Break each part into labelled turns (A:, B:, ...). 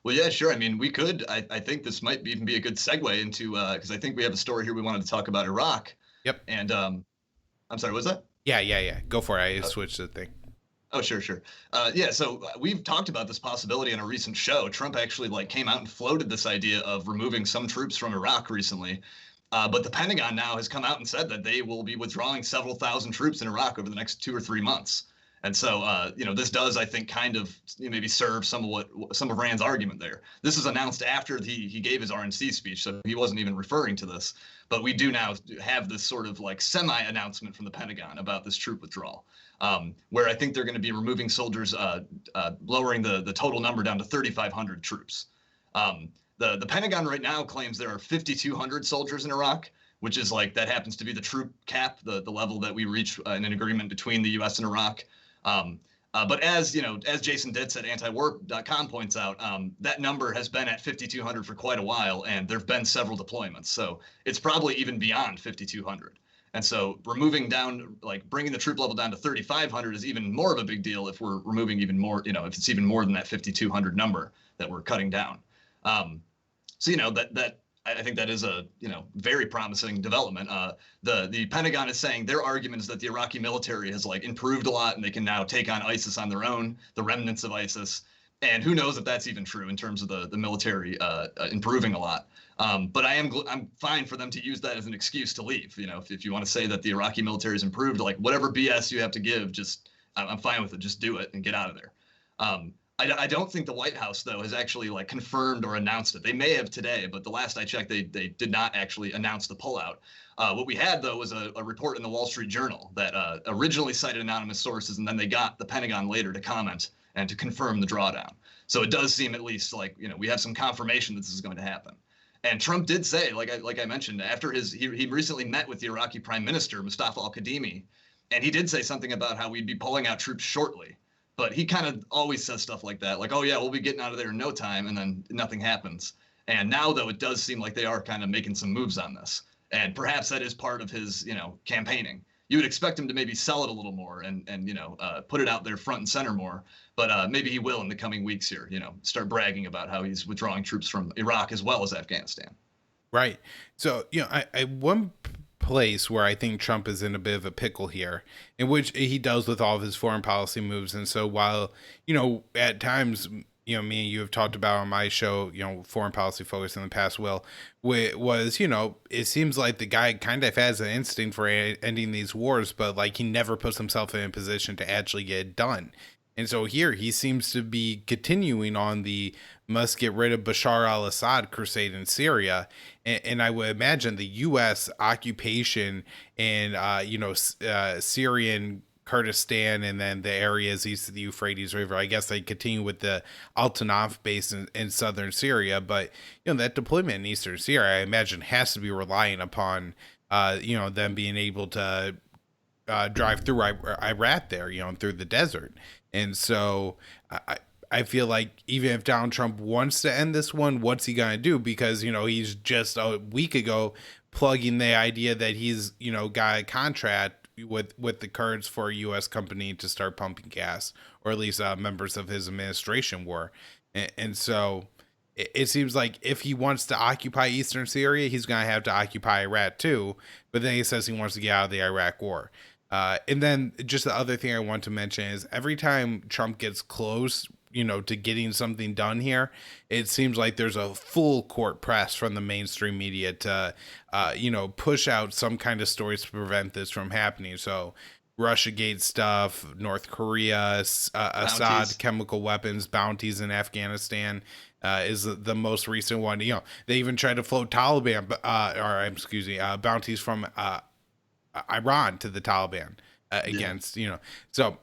A: Well, yeah, sure. I mean, we could. I think this might even be a good segue into because I think we have a story here we wanted to talk about Iraq.
B: Yep.
A: And I'm sorry, what was that?
B: Yeah, yeah, yeah. Go for it. I switched the thing.
A: Oh, sure, sure. Yeah, so we've talked about this possibility in a recent show. Trump actually like came out and floated this idea of removing some troops from Iraq recently. But the Pentagon now has come out and said that they will be withdrawing several thousand troops in Iraq over the next 2 or 3 months. And so, this does, I think, kind of maybe serve some of Rand's argument there. This is announced after he gave his RNC speech, so he wasn't even referring to this. But we do now have this sort of like semi-announcement from the Pentagon about this troop withdrawal, where I think they're going to be removing soldiers, lowering the total number down to 3,500 troops. The Pentagon right now claims there are 5,200 soldiers in Iraq, which is like that happens to be the troop cap, the level that we reach in an agreement between the U.S. and Iraq. But as you know, as Jason Ditz at antiwar.com points out, that number has been at 5,200 for quite a while, and there have been several deployments. So it's probably even beyond 5,200. And so removing down, like bringing the troop level down to 3,500 is even more of a big deal if we're removing even more, if it's even more than that 5,200 number that we're cutting down. So that I think that is a very promising development. The Pentagon is saying their argument is that the Iraqi military has like improved a lot and they can now take on ISIS on their own, the remnants of ISIS. And who knows if that's even true in terms of the military improving a lot. But I'm fine for them to use that as an excuse to leave. If you want to say that the Iraqi military has improved, like whatever BS you have to give, just I'm fine with it. Just do it and get out of there. I don't think the White House, though, has actually like confirmed or announced it. They may have today, but the last I checked, they did not actually announce the pullout. What we had, though, was a report in the Wall Street Journal that originally cited anonymous sources, and then they got the Pentagon later to comment and to confirm the drawdown. So it does seem at least like we have some confirmation that this is going to happen. And Trump did say, like I mentioned, after he recently met with the Iraqi Prime Minister Mustafa al-Kadhimi, and he did say something about how we'd be pulling out troops shortly. But he kind of always says stuff like that, like, oh, yeah, we'll be getting out of there in no time, and then nothing happens. And now, though, it does seem like they are kind of making some moves on this. And perhaps that is part of his, campaigning. You would expect him to maybe sell it a little more and put it out there front and center more. But maybe he will in the coming weeks here, start bragging about how he's withdrawing troops from Iraq as well as Afghanistan.
B: Right. So, one place where I think Trump is in a bit of a pickle here, in which he does with all of his foreign policy moves. And so while, at times, me and you have talked about on my show, foreign policy focus in the past, was, it seems like the guy kind of has an instinct for ending these wars, but like he never puts himself in a position to actually get it done. And so here he seems to be continuing on the must get rid of Bashar al-Assad crusade in Syria. And I would imagine the U.S. occupation in, Syrian Kurdistan and then the areas east of the Euphrates River. I guess they continue with the Al-Tanaf base in southern Syria. But, that deployment in eastern Syria, I imagine, has to be relying upon, them being able to drive through Iraq there, through the desert. And so I feel like even if Donald Trump wants to end this one, what's he going to do? Because, he's just a week ago plugging the idea that he's, got a contract with the Kurds for a U.S. company to start pumping gas, or at least members of his administration were. And so it seems like if he wants to occupy eastern Syria, he's going to have to occupy Iraq too. But then he says he wants to get out of the Iraq war. And then just the other thing I want to mention is every time Trump gets close, to getting something done here, it seems like there's a full court press from the mainstream media to, push out some kind of stories to prevent this from happening. So Russiagate stuff, North Korea, Assad chemical weapons, bounties in Afghanistan is the most recent one. They even tried to float Taliban, bounties from Iran to the Taliban against, so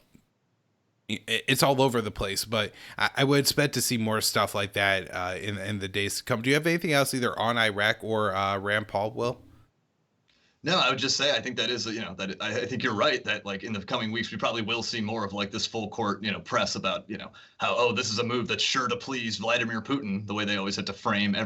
B: it's all over the place, but I would expect to see more stuff like that in the days to come. Do you have anything else either on Iraq or Rand Paul, Will?
A: No, I would just say I think that is, that I think you're right that like in the coming weeks we probably will see more of like this full court, press about, how, oh, this is a move that's sure to please Vladimir Putin, the way they always had to frame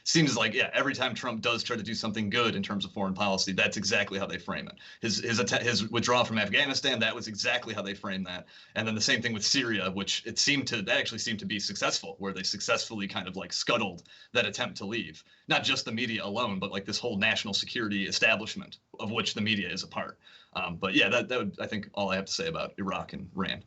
A: seems like, yeah, every time Trump does try to do something good in terms of foreign policy, that's exactly how they frame it. His withdrawal from Afghanistan, that was exactly how they framed that. And then the same thing with Syria, which that actually seemed to be successful, where they successfully kind of like scuttled that attempt to leave. Not just the media alone, but like this whole national security establishment of which the media is a part. But yeah, that would, I think, all I have to say about Iraq and Iran.